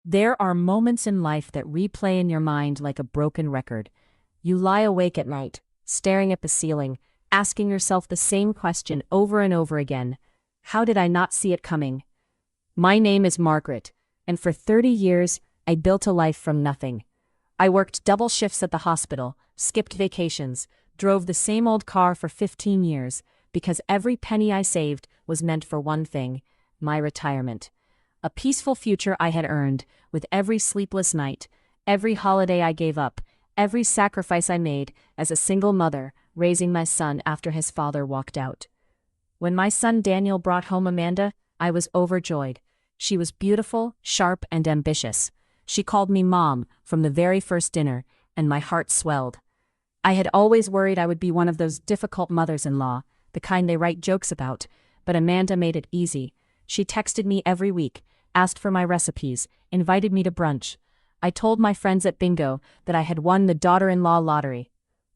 There are moments in life that replay in your mind like a broken record. You lie awake at night, staring at the ceiling, asking yourself the same question over and over again. How did I not see it coming? My name is Margaret, and for 30 years, I built a life from nothing. I worked double shifts at the hospital, skipped vacations, drove the same old car for 15 years, because every penny I saved was meant for one thing: my retirement. A peaceful future I had earned, with every sleepless night, every holiday I gave up, every sacrifice I made as a single mother, raising my son after his father walked out. When my son Daniel brought home Amanda, I was overjoyed. She was beautiful, sharp, and ambitious. She called me Mom from the very first dinner, and my heart swelled. I had always worried I would be one of those difficult mothers-in-law, the kind they write jokes about, but Amanda made it easy. She texted me every week, asked for my recipes, invited me to brunch. I told my friends at bingo that I had won the daughter-in-law lottery.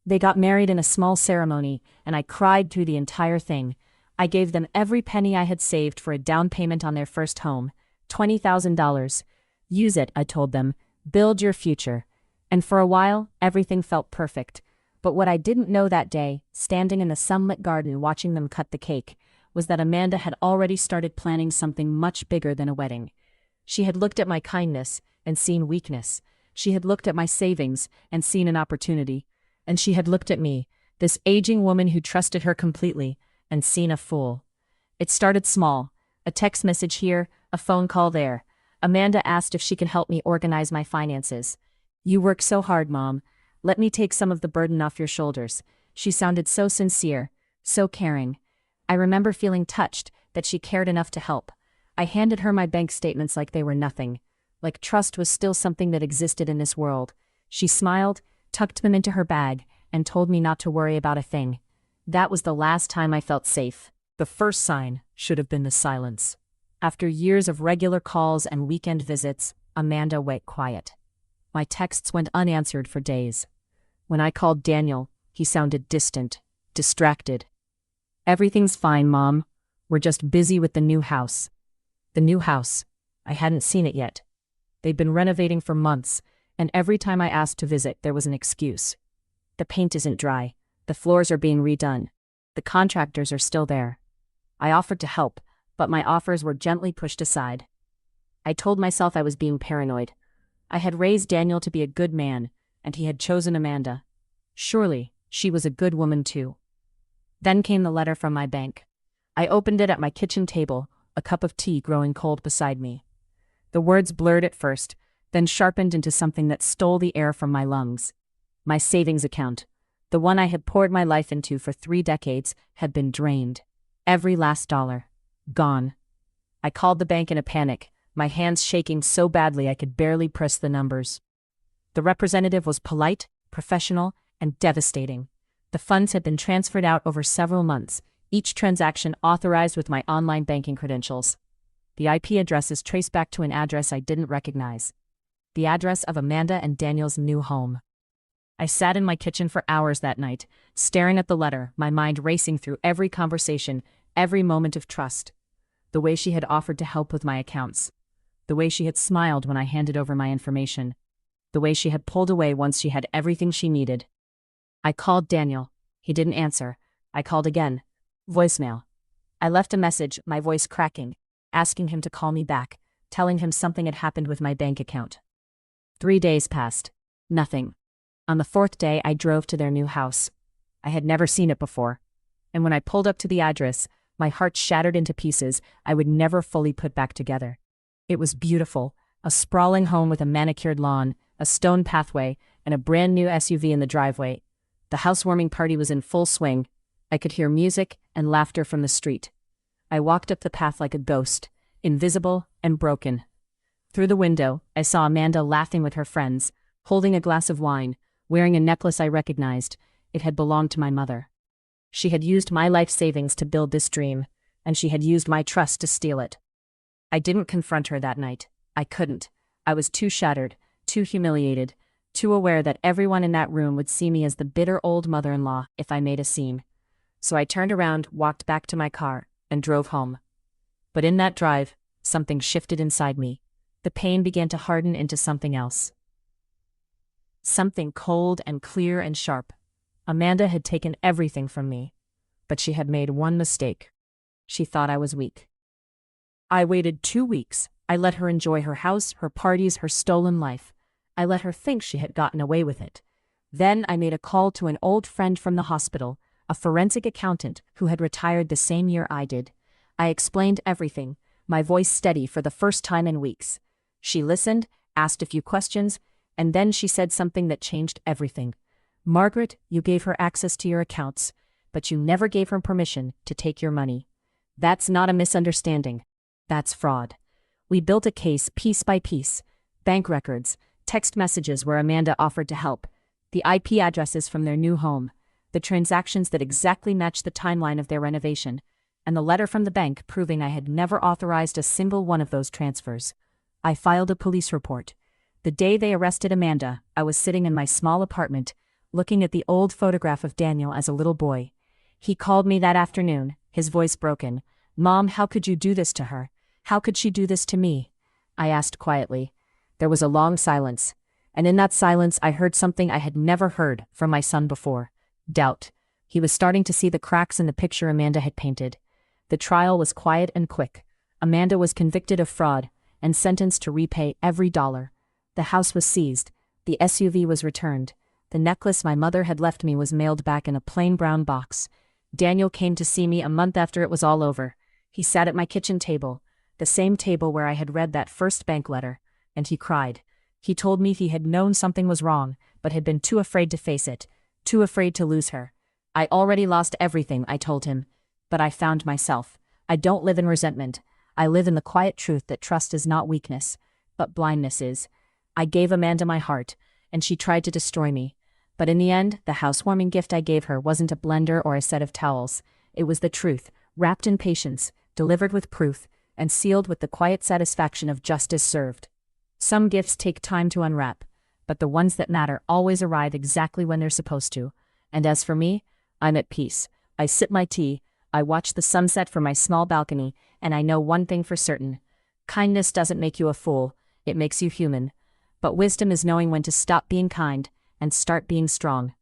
They got married in a small ceremony, and I cried through the entire thing. I gave them every penny I had saved for a down payment on their first home, $20,000. Use it, I told them. Build your future. And for a while, everything felt perfect. But what I didn't know that day, standing in the sunlit garden watching them cut the cake, was that Amanda had already started planning something much bigger than a wedding. She had looked at my kindness and seen weakness. She had looked at my savings and seen an opportunity. And she had looked at me, this aging woman who trusted her completely, and seen a fool. It started small. A text message here, a phone call there. Amanda asked if she could help me organize my finances. "You work so hard, Mom. Let me take some of the burden off your shoulders." She sounded so sincere, so caring. I remember feeling touched that she cared enough to help. I handed her my bank statements like they were nothing, like trust was still something that existed in this world. She smiled, tucked them into her bag, and told me not to worry about a thing. That was the last time I felt safe. The first sign should have been the silence. After years of regular calls and weekend visits, Amanda went quiet. My texts went unanswered for days. When I called Daniel, he sounded distant, distracted. "Everything's fine, Mom. We're just busy with the new house." The new house. I hadn't seen it yet. They'd been renovating for months, and every time I asked to visit, there was an excuse. "The paint isn't dry. The floors are being redone. The contractors are still there." I offered to help, but my offers were gently pushed aside. I told myself I was being paranoid. I had raised Daniel to be a good man, and he had chosen Amanda. Surely, she was a good woman too. Then came the letter from my bank. I opened it at my kitchen table, a cup of tea growing cold beside me. The words blurred at first, then sharpened into something that stole the air from my lungs. My savings account, the one I had poured my life into for 3 decades, had been drained. Every last dollar. Gone. I called the bank in a panic, my hands shaking so badly I could barely press the numbers. The representative was polite, professional, and devastating. The funds had been transferred out over several months, each transaction authorized with my online banking credentials. The IP addresses traced back to an address I didn't recognize. The address of Amanda and Daniel's new home. I sat in my kitchen for hours that night, staring at the letter, my mind racing through every conversation, every moment of trust. The way she had offered to help with my accounts. The way she had smiled when I handed over my information. The way she had pulled away once she had everything she needed. I called Daniel. He didn't answer. I called again. Voicemail. I left a message, my voice cracking, asking him to call me back, telling him something had happened with my bank account. 3 days passed. Nothing. On the 4th day, I drove to their new house. I had never seen it before. And when I pulled up to the address, my heart shattered into pieces I would never fully put back together. It was beautiful, a sprawling home with a manicured lawn, a stone pathway, and a brand new SUV in the driveway. The housewarming party was in full swing. I could hear music and laughter from the street. I walked up the path like a ghost, invisible and broken. Through the window, I saw Amanda laughing with her friends, holding a glass of wine, wearing a necklace I recognized. It had belonged to my mother. She had used my life savings to build this dream, and she had used my trust to steal it. I didn't confront her that night. I couldn't. I was too shattered, too humiliated, too aware that everyone in that room would see me as the bitter old mother-in-law if I made a scene. So I turned around, walked back to my car, and drove home. But in that drive, something shifted inside me. the pain began to harden into something else. Something cold and clear and sharp. Amanda had taken everything from me, but she had made one mistake. She thought I was weak. I waited 2 weeks. I let her enjoy her house, her parties, her stolen life. I let her think she had gotten away with it. Then I made a call to an old friend from the hospital, a forensic accountant who had retired the same year I did. I explained everything, my voice steady for the first time in weeks. She listened, asked a few questions, and then she said something that changed everything. "Margaret, you gave her access to your accounts, but you never gave her permission to take your money. That's not a misunderstanding. That's fraud." We built a case piece by piece. Bank records, text messages where Amanda offered to help, the IP addresses from their new home, the transactions that exactly matched the timeline of their renovation, and the letter from the bank proving I had never authorized a single one of those transfers. I filed a police report. The day they arrested Amanda, I was sitting in my small apartment, looking at the old photograph of Daniel as a little boy. He called me that afternoon, his voice broken. "Mom, how could you do this to her? How could she do this to me?" I asked quietly. There was a long silence, and in that silence I heard something I had never heard from my son before. Doubt. He was starting to see the cracks in the picture Amanda had painted. The trial was quiet and quick. Amanda was convicted of fraud and sentenced to repay every dollar. The house was seized. The SUV was returned. The necklace my mother had left me was mailed back in a plain brown box. Daniel came to see me a month after it was all over. He sat at my kitchen table, the same table where I had read that first bank letter, and he cried. He told me he had known something was wrong, but had been too afraid to face it, too afraid to lose her. "I already lost everything," I told him. "But I found myself. I don't live in resentment. I live in the quiet truth that trust is not weakness, but blindness is." I gave Amanda my heart, and she tried to destroy me. But in the end, the housewarming gift I gave her wasn't a blender or a set of towels. It was the truth, wrapped in patience, delivered with proof, and sealed with the quiet satisfaction of justice served. Some gifts take time to unwrap, but the ones that matter always arrive exactly when they're supposed to. And as for me, I'm at peace. I sip my tea, I watch the sunset from my small balcony, and I know one thing for certain. Kindness doesn't make you a fool, it makes you human. But wisdom is knowing when to stop being kind and start being strong.